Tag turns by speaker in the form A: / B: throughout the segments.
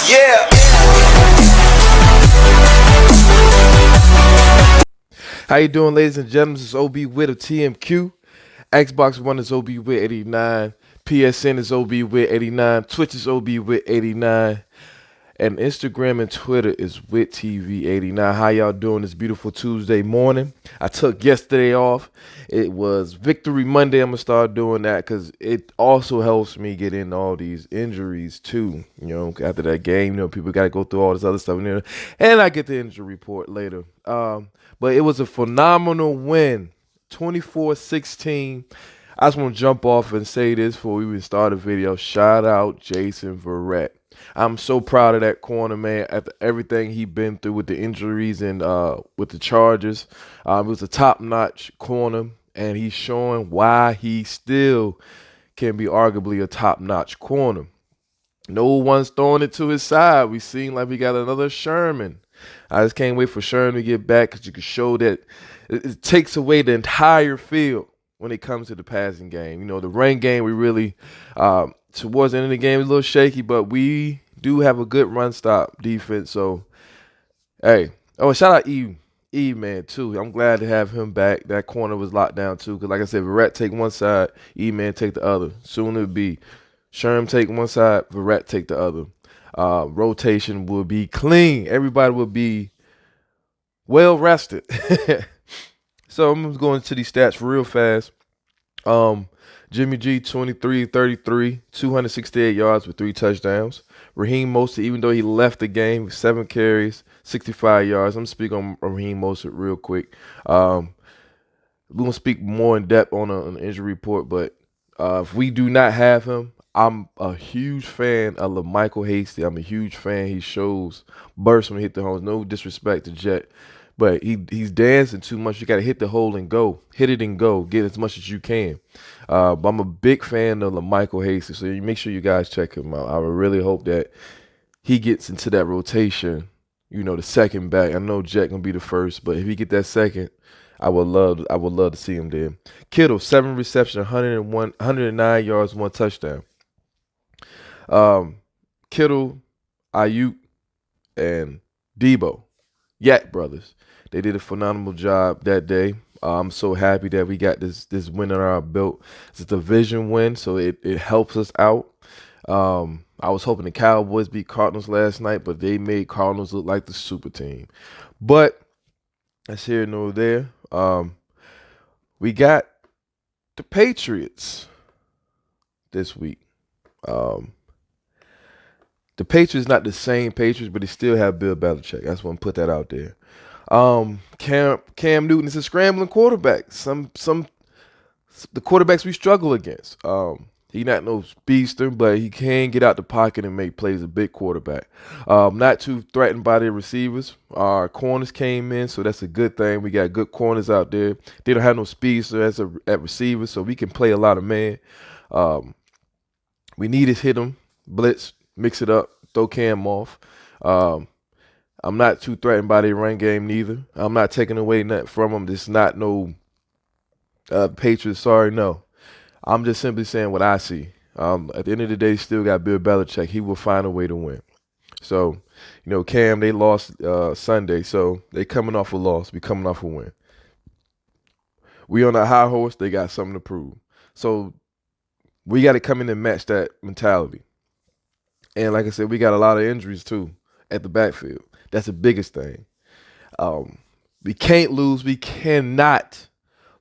A: Yeah.
B: How you doing, ladies and gentlemen? This is OB Wit of TMQ. Xbox One is OB Wit 89. PSN is OB Wit 89. Twitch is OB Wit 89. And Instagram and Twitter is Wit TV 89. How y'all doing this beautiful Tuesday morning? I took yesterday off. It was Victory Monday. I'm going to start doing that because it also helps me get in all these injuries too. You know, after that game, people got to go through all this other stuff. And I get the injury report later. But it was a phenomenal win, 24-16. I just want to jump off and say this before we even start the video. Shout out Jason Verrett. I'm so proud of that corner, man, after everything he been through with the injuries and with the Chargers. It was a top-notch corner, and he's showing why he still can be arguably a top-notch corner. No one's throwing it to his side. We seem like we got another Sherman. I just can't wait for Sherman to get back because you can show that it takes away the entire field when it comes to the passing game. You know, the run game, we really towards the end of the game, it's a little shaky, but we do have a good run stop defense. So, hey. Oh, shout out E man, too. I'm glad to have him back. That corner was locked down, too, because like I said, Verrett take one side, E-man take the other. Soon it'll be Sherm take one side, Verrett take the other. Rotation will be clean. Everybody will be well rested. So I'm going to these stats real fast. Jimmy G, 23-33, 268 yards with 3 touchdowns. Raheem Mostert, even though he left the game, with 7 carries, 65 yards. I'm going to speak on Raheem Mostert real quick. We're going to speak more in depth on an injury report, but if we do not have him, I'm a huge fan of LaMichael Hasty. I'm a huge fan. He shows burst when he hit the holes. No disrespect to Jet, but he's dancing too much. You got to hit the hole and go. Hit it and go. Get as much as you can. But I'm a big fan of LaMichael Hasty, so you make sure you guys check him out. I really hope that he gets into that rotation, the second back. I know Jet going to be the first, but if he get that second, I would love to see him there. Kittle, 7 receptions, 109 yards, 1 touchdown. Kittle, Ayuk, and Debo, Yak brothers. They did a phenomenal job that day. I'm so happy that we got this win on our belt. It's a division win, so it helps us out. I was hoping the Cowboys beat Cardinals last night, but they made Cardinals look like the super team. But that's here nor there. We got the Patriots this week. The Patriots not the same Patriots, but they still have Bill Belichick. I just want to put that out there. Cam Newton is a scrambling quarterback. Some the quarterbacks we struggle against. He not no speedster, but he can get out the pocket and make plays. A big quarterback. Not too threatened by their receivers. Our corners came in, so that's a good thing. We got good corners out there. They don't have no speedster at receivers, so we can play a lot of man. We need to hit them, blitz, mix it up, throw Cam off. I'm not too threatened by their run game neither. I'm not taking away nothing from them. This is not no Patriots. Sorry, no. I'm just simply saying what I see. At the end of the day, still got Bill Belichick. He will find a way to win. So, Cam, they lost Sunday, so they coming off a loss. We coming off a win. We on a high horse. They got something to prove. So we got to come in and match that mentality. And like I said, we got a lot of injuries too at the backfield. That's the biggest thing. We can't lose. We cannot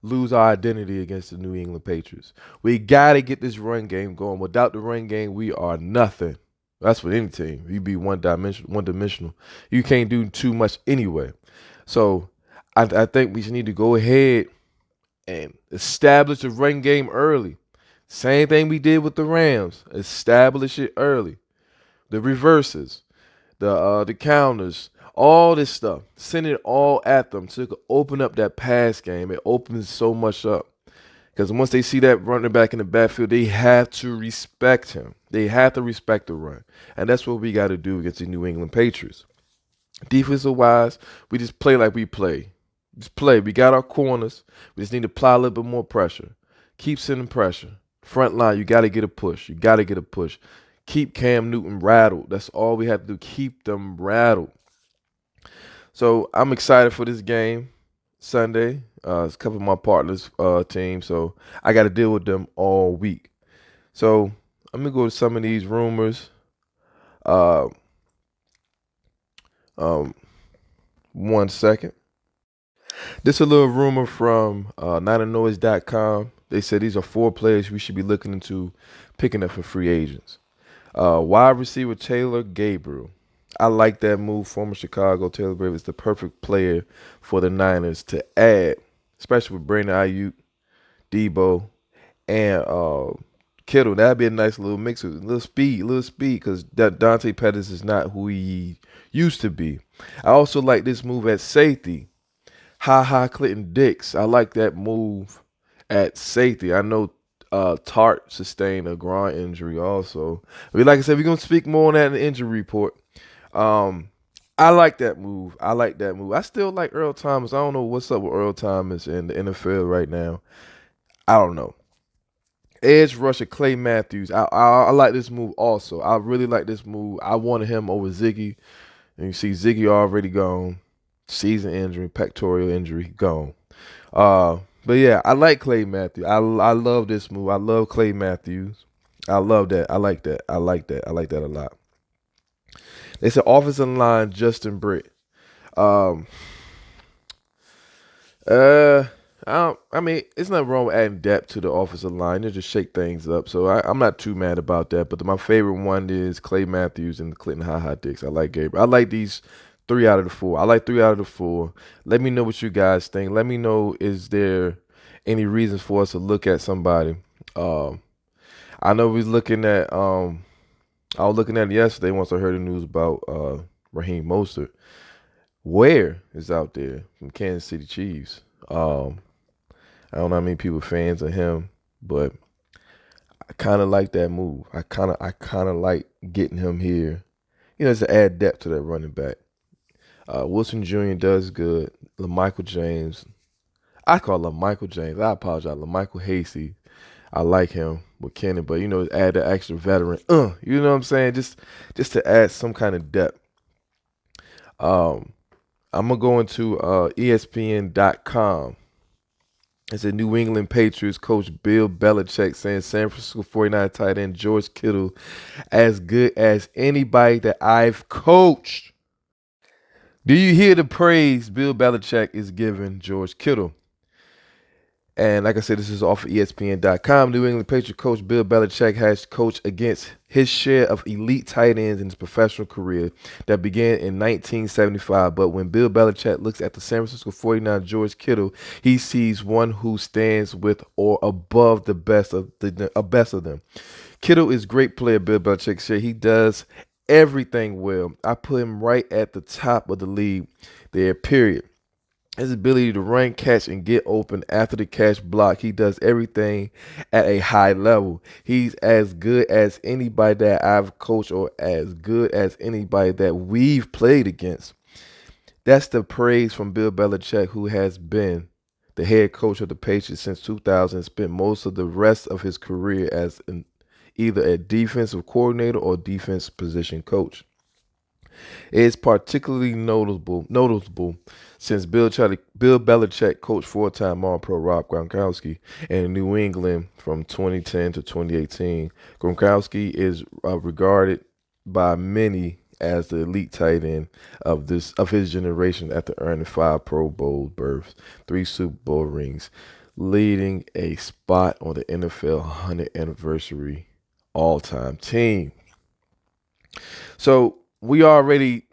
B: lose our identity against the New England Patriots. We got to get this run game going. Without the run game, we are nothing. That's for any team. You be one-dimensional. You can't do too much anyway. So I think we just need to go ahead and establish the run game early. Same thing we did with the Rams. Establish it early. The reverses, the counters, all this stuff. Send it all at them so it could open up that pass game. It opens so much up. Because once they see that running back in the backfield, they have to respect him. They have to respect the run. And that's what we got to do against the New England Patriots. Defensive-wise, we just play like we play. Just play. We got our corners. We just need to apply a little bit more pressure. Keep sending pressure. Front line, you got to get a push. You got to get a push. keep Cam Newton rattled. That's all we have to do. Keep them rattled. So I'm excited for this game Sunday. It's a couple of my partners' team, so I got to deal with them all week. So I'm gonna go to some of these rumors. Uh, um, 1 second. This is a little rumor from NotANoise.com. They said these are 4 players we should be looking into picking up for free agents. Wide receiver Taylor Gabriel. I like that move. Former Chicago Taylor Gabriel is the perfect player for the Niners to add, especially with Brandon Ayuk, Debo, and Kittle. That'd be a nice little mix with a little speed, because Dante Pettis is not who he used to be. I also like this move at safety. Clinton Dix. I like that move at safety. I know Tart sustained a groin injury also. Like I said, we're gonna speak more on that in the injury report. I like that move. I still like Earl Thomas. I don't know what's up with Earl Thomas in the NFL right now. I don't know. Edge rusher Clay Matthews. I like this move also. I really like this move. I wanted him over Ziggy. And you see Ziggy already gone. Season injury, pectoral injury, gone. But yeah, I like Clay Matthews. I love this move. I love Clay Matthews. I love that. I like that. I like that. I like that a lot. They said offensive line Justin Britt. Um, uh, I mean, it's nothing wrong with adding depth to the offensive line. They just shake things up. So I'm not too mad about that. But my favorite one is Clay Matthews and Clinton Dix. I like Gabriel. I like these 3 out of the 4. I like 3 out of the 4. Let me know what you guys think. Let me know, is there any reasons for us to look at somebody? I know we was looking at I was looking at it yesterday once I heard the news about Raheem Mostert. Where is out there from Kansas City Chiefs? I don't know how many people fans of him, but I kind of like that move. I kind of like getting him here. To add depth to that running back. Wilson Jr. does good. LaMichael James. I call LaMichael James. I apologize. LaMichael Hasty. I like him with Kenny, but add the extra veteran. You know what I'm saying? Just to add some kind of depth. I'm gonna go into ESPN.com. It's a New England Patriots coach Bill Belichick saying San Francisco 49 tight end George Kittle as good as anybody that I've coached. Do you hear the praise Bill Belichick is giving George Kittle? And like I said, this is off of ESPN.com. New England Patriots coach Bill Belichick has coached against his share of elite tight ends in his professional career that began in 1975. But when Bill Belichick looks at the San Francisco 49 George Kittle, he sees one who stands with or above the best of them. Kittle is a great player, Bill Belichick said. He does everything well. I put him right at the top of the league there, period. His ability to run, catch, and get open after the catch block. He does everything at a high level. He's as good as anybody that I've coached or as good as anybody that we've played against. That's the praise from Bill Belichick, who has been the head coach of the Patriots since 2000 and spent most of the rest of his career as either a defensive coordinator or defense position coach. It is particularly noticeable since Bill Belichick coached 4-time All-Pro Rob Gronkowski in New England from 2010 to 2018. Gronkowski is regarded by many as the elite tight end of his generation after earning 5 Pro Bowl berths, 3 Super Bowl rings, leading a spot on the NFL 100th anniversary all-time team. So we already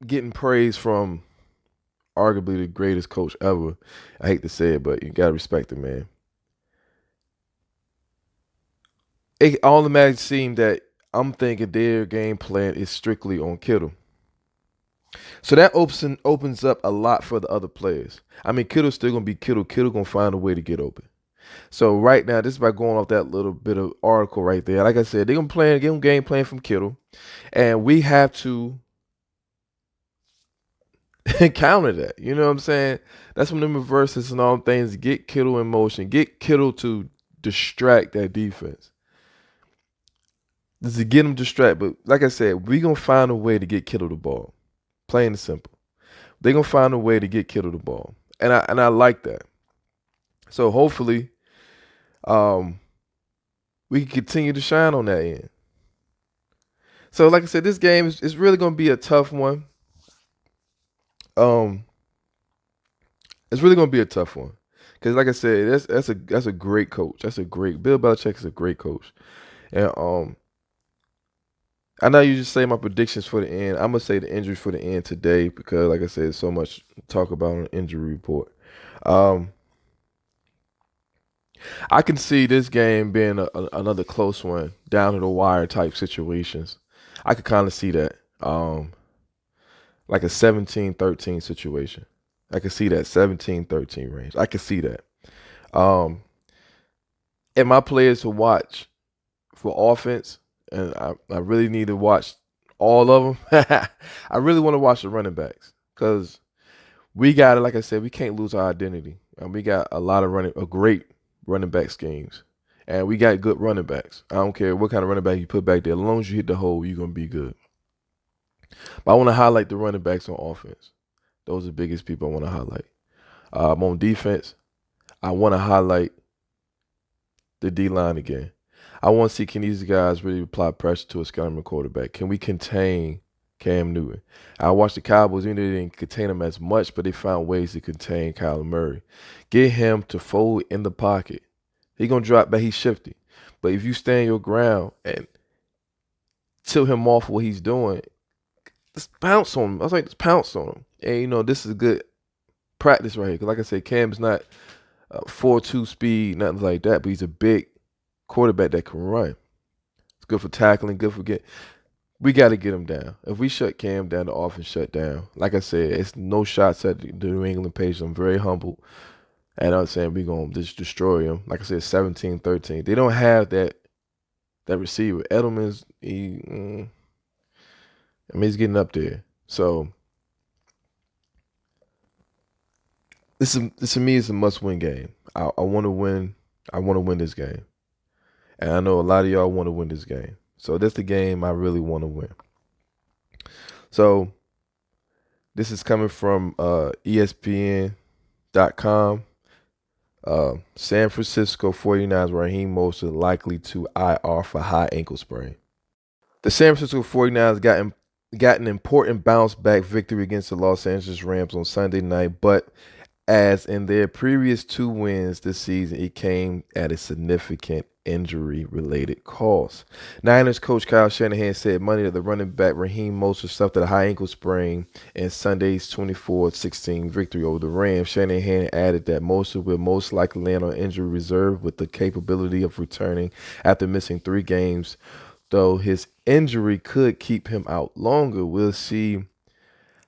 B: getting praise from arguably the greatest coach ever. I hate to say it, but you got to respect the man. It automatically seems that I'm thinking their game plan is strictly on Kittle. So that opens up a lot for the other players. I mean, Kittle's still going to be Kittle. Kittle going to find a way to get open. So right now, this is by going off that little bit of article right there. Like I said, they're going to get a game plan from Kittle. And we have to counter that. You know what I'm saying? That's when them reverses and all things get Kittle in motion. Get Kittle to distract that defense. Just to get them distracted. But like I said, we gonna find a way to get Kittle the ball. Plain and simple. They gonna find a way to get Kittle the ball, and I like that. So hopefully, um, we can continue to shine on that end. So like I said, this game is really gonna be a tough one. Um, it's really gonna be a tough one because, like I said, that's a great coach. That's a great Bill Belichick is a great coach, and I know you just say my predictions for the end. I'm gonna say the injuries for the end today because, like I said, there's so much to talk about on the injury report. Um, I can see this game being another close one, down to the wire type situations. I could kind of see that, like a 17-13 situation. I could see that 17-13 range. I could see that. Um, and my players to watch for offense, and I really need to watch all of them. I really want to watch the running backs because we got it. Like I said, we can't lose our identity, and we got a great running back schemes, and we got good running backs. I don't care what kind of running back you put back there, as long as you hit the hole, you're gonna be good. But I want to highlight the running backs on offense. Those are the biggest people I want to highlight. On defense, I want to highlight the D line again. I want to see, can these guys really apply pressure to a scouting quarterback? Can we contain Cam Newton? I watched the Cowboys, even though they didn't contain him as much, but they found ways to contain Kyler Murray. Get him to fold in the pocket. He gonna drop back, he's shifty. But if you stand your ground and tilt him off what he's doing, just bounce on him. I was like, just pounce on him. And this is good practice right here. Because like I said, Cam's not 4.2 speed, nothing like that, but he's a big quarterback that can run. It's good for tackling, good for get. We got to get him down. If we shut Cam down, the offense shut down. Like I said, it's no shots at the New England Patriots. I'm very humble. And I'm saying we're going to just destroy him. Like I said, 17-13. They don't have that receiver. Edelman's, he's getting up there. So this to me is a must-win game. I want to win. I want to win this game. And I know a lot of y'all want to win this game. So that's the game I really want to win. So this is coming from ESPN.com. San Francisco 49ers Raheem Mostert likely to IR for high ankle sprain. The San Francisco 49ers got an important bounce back victory against the Los Angeles Rams on Sunday night, but as in their previous 2 wins this season, it came at a significant injury-related cost. Niners coach Kyle Shanahan said Monday that the running back Raheem Mostert suffered a high ankle sprain in Sunday's 24-16 victory over the Rams. Shanahan added that Mostert will most likely land on injury reserve with the capability of returning after missing 3 games, though his injury could keep him out longer. We'll see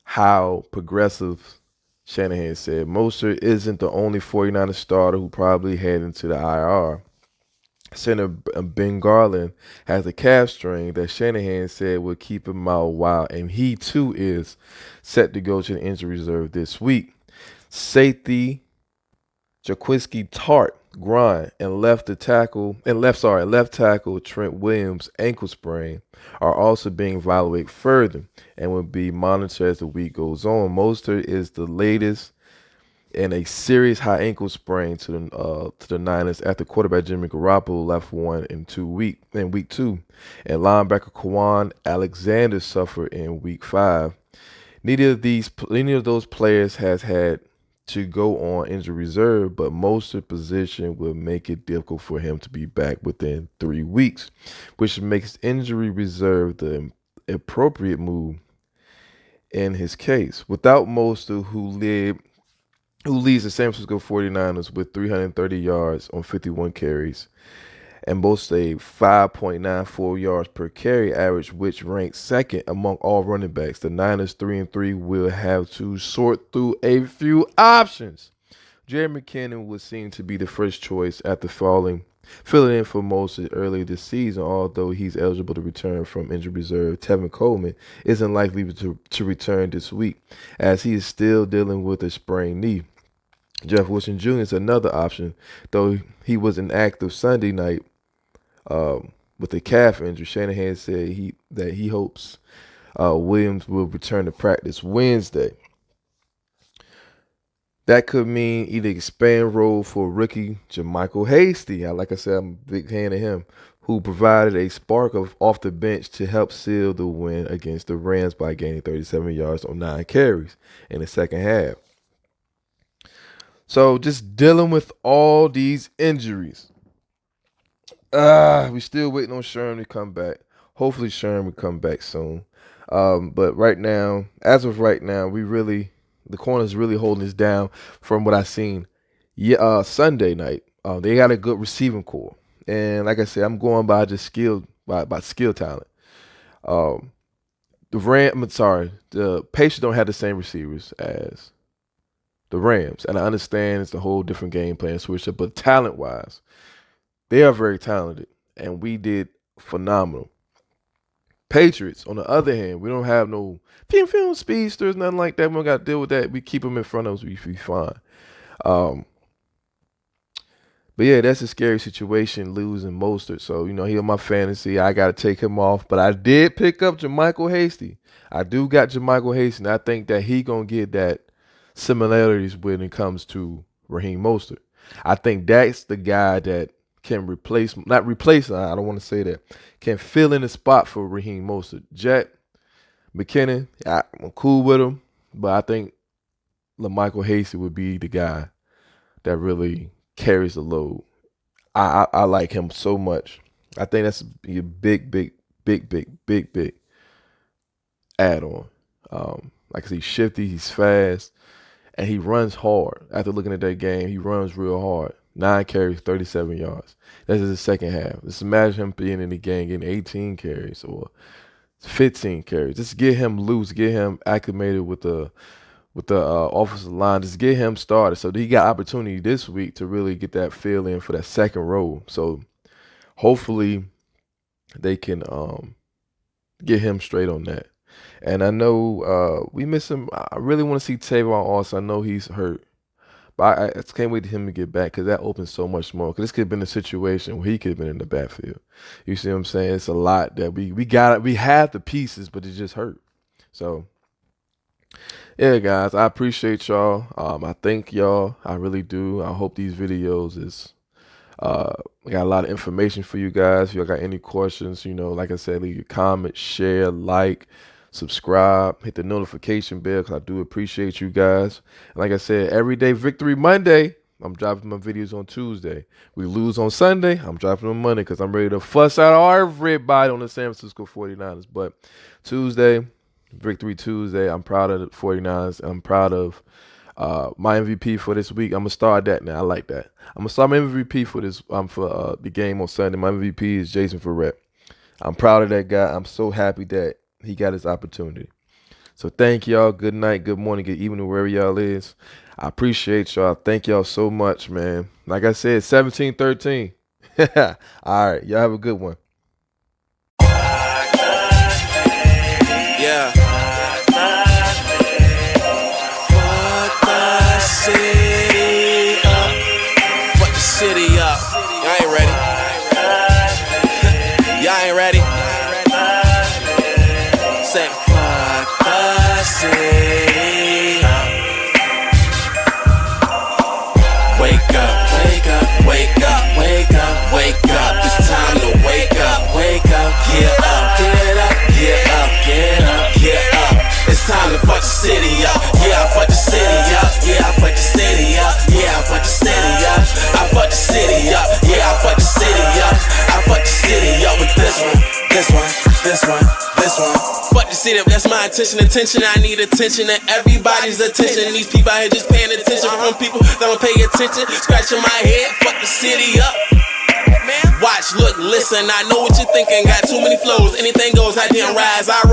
B: how progressive. Shanahan said Mostert isn't the only 49ers starter who probably head into the IR. Center Ben Garland has a calf strain that Shanahan said will keep him out a while, and he too is set to go to the injury reserve this week. Safety Jaquiski Tart grind and left tackle Trent Williams ankle sprain are also being evaluated further and will be monitored as the week goes on. Mostert is the latest in a serious high ankle sprain to the Niners after quarterback Jimmy Garoppolo left one in week 2, and linebacker Quan Alexander suffered in week 5. Neither of those players has had to go on injury reserve, but Mostert's position will make it difficult for him to be back within 3 weeks, which makes injury reserve the appropriate move in his case. Without Mostert, who leads the San Francisco 49ers with 330 yards on 51 carries and boasts a 5.94 yards per carry average, which ranks second among all running backs. The Niners 3-3 will have to sort through a few options. Jerry McKinnon was seen to be the first choice after filling in for Mostert earlier this season, although he's eligible to return from injury reserve. Tevin Coleman isn't likely to return this week, as he is still dealing with a sprained knee. Jeff Wilson Jr. is another option, though he was inactive Sunday night with a calf injury. Shanahan said he hopes Williams will return to practice Wednesday. That could mean either expand role for rookie JaMycal Hasty. Like I said, I'm a big fan of him, who provided a spark of off the bench to help seal the win against the Rams by gaining 37 yards on 9 carries in the second half. So just dealing with all these injuries. We still waiting on Sherm to come back. Hopefully Sherm will come back soon. But right now, as of right now, the corner's really holding us down from what I've seen. Sunday night, they got a good receiving core. And like I said, I'm going by just by skill talent. The Patriots don't have the same receivers as the Rams. And I understand it's a whole different game plan switch up, but talent-wise, they are very talented. And we did phenomenal. Patriots, on the other hand, we don't have no film speedsters, nothing like that. We don't got to deal with that. We keep them in front of us. We fine. But yeah, that's a scary situation, losing Mostert. So, he on my fantasy. I got to take him off. But I did pick up JaMycal Hasty. I do got JaMycal Hasty. And I think that he going to get that similarities when it comes to Raheem Mostert. I think that's the guy that can not replace, I don't want to say that, can fill in the spot for Raheem Mostert. Jet McKinnon, I'm cool with him, but I think JaMycal Hasty would be the guy that really carries the load. I like him so much. I think that's a big add-on. Like I said, he's shifty, he's fast, and he runs hard. After looking at that game, he runs real hard. 9 carries, 37 yards. That's in the second half. Just imagine him being in the game, getting 18 carries or 15 carries. Just get him loose, get him acclimated with the offensive line. Just get him started. So he got opportunity this week to really get that feel in for that second role. So hopefully they can get him straight on that. And I know we miss him. I really want to see Tavon also. I know he's hurt. But I just can't wait for him to get back because that opens so much more. Because this could have been a situation where he could have been in the backfield. You see what I'm saying? It's a lot that we have the pieces, but it just hurt. So, yeah, guys, I appreciate y'all. I thank y'all. I really do. I hope these videos is I got a lot of information for you guys. If y'all got any questions, like I said, leave your comments, share, like, subscribe, hit the notification bell because I do appreciate you guys. And like I said, Everyday Victory Monday, I'm dropping my videos on Tuesday. We lose on Sunday, I'm dropping on Monday because I'm ready to fuss out everybody on the San Francisco 49ers. But Tuesday, Victory Tuesday, I'm proud of the 49ers. I'm proud of my MVP for this week. I'm going to start that now. I like that. I'm going to start my MVP for this for the game on Sunday. My MVP is Jason Verrett. I'm proud of that guy. I'm so happy that he got his opportunity. So thank y'all. Good night, good morning, good evening, wherever y'all is. I appreciate y'all. Thank y'all so much, man. Like I said, 17-13. All right. Y'all have a good one.
A: Yeah. Fuck the city up. Fuck the city up. Y'all ain't ready. Y'all ain't ready. Say fuck the city up. Wake up, wake up, wake up, wake up, wake up. It's time to wake up, wake up, get up, get up, get up, get up, get up. It's time to fuck the city up. Yeah, I fuck the city up. Yeah, I fuck the city up. Yeah, I fuck the city up. I fuck the city up. Yeah, I fuck the city up. I fuck the city up with this one, this one, this one, this one. Fuck the city up, that's my attention. I need attention and everybody's attention. These people out here just paying attention from people that don't pay attention. Scratching my head, fuck the city up. Watch, look, listen, I know what you're thinking. Got too many flows, anything goes, I didn't rise, I